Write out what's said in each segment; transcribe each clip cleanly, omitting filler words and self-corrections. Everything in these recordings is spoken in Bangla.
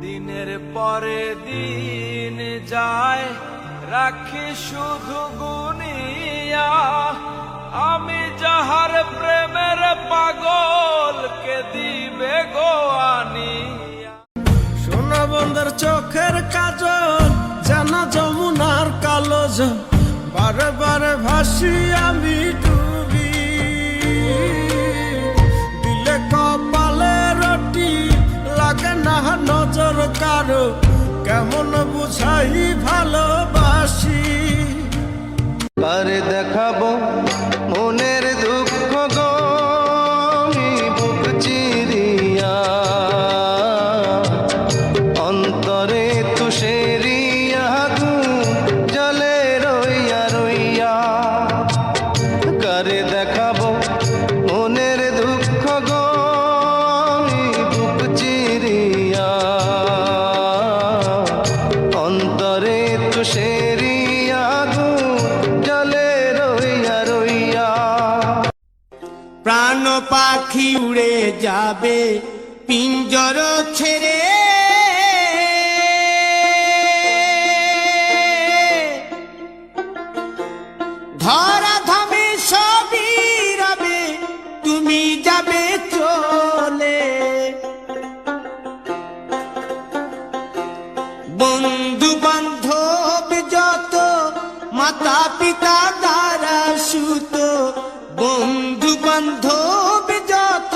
দিনের পরে দিন যায় রাখি শুধু গুনিয়া, আমি যাহার প্রেমের পাগল কে দিবে গো আনিয়া। সোনা বন্ধের চোখের কাজল যেন যমুনার কালো জল, বারে বারে ভাসি আমি ডুবি। দিলে কপালে রটি লাগে না নজর কারো, কেমন বুঝাই ভালোবাসি। কারে দেখাবো মনের দুঃখ গো বুক চিরিয়া, অন্তরে তুষেরিয়া জলে রইয়া রইয়া। কারে দেখাবো মনের দুঃখ গো বুক চিরিয়া, অন্তরে তুষেরিয়া জলে রইয়া রইয়া। প্রাণ পাখি উড়ে যাবে পিঞ্জর ছেড়ে, ধরা ধামে সবই রবে তুমি যাবে চলে। বন্ধু বান্ধব যত মাতা পিতা দ্বারা সুত, বন্ধু বান্ধব যত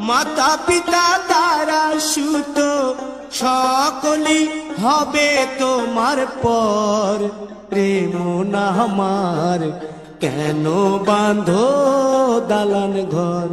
মাতা পিতা দ্বারা সুত, সকলই হবে তোমার পর। রে মন আমার কেন বাঁধো দালান ঘর।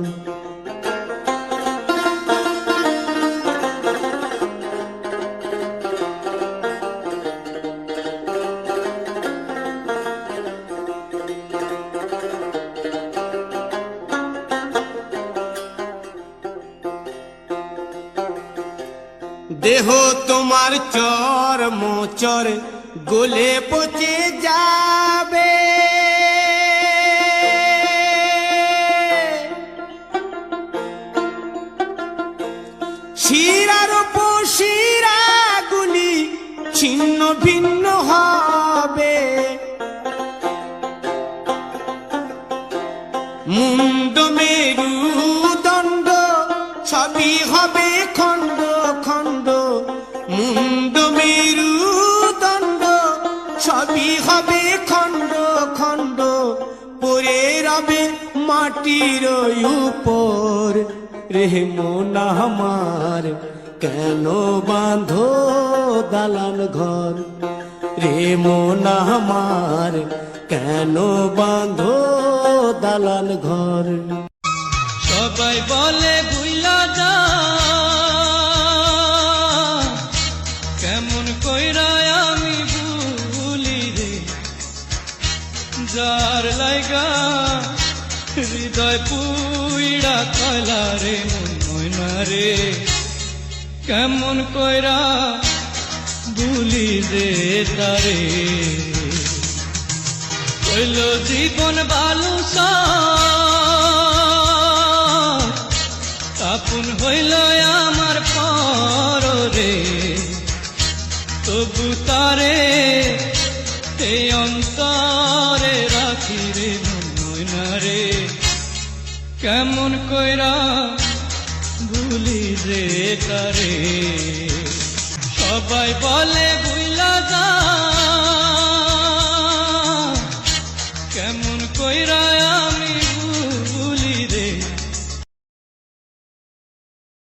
দেহ তোমার চর মোচর গলে পচে যাবে, শিরার উপশিরা গুলি ছিন্ন ভিন্ন হবে। মুন্ড মেরুদণ্ড সবই হবে খণ্ড খণ্ড, মুন্ড মেরুদণ্ড সবই হবে খণ্ড খণ্ড, পড়ে রবে মাটির উপর। রে মন আমার কেন বাঁধো দালান ঘর। রে মন আমার কেন বাঁধো দালান ঘর। সবাই বলে ভুইলা যা, কেমন কইরা আমি ভুলি রে, যার লাইগা হৃদয় পুইড়া কয়লা রে মন ময়না রে, কেমন কইরা ভুলি রে তারে। কইল জীবন বালুসা আপন হইল আমার পর রে, তবু তারে এই অন্তরে রাখি রে মন ময়না রে, কেমন কইরা ভুলি রে তারে। সবাই বলে ভুইলা যা, কেমন কইরা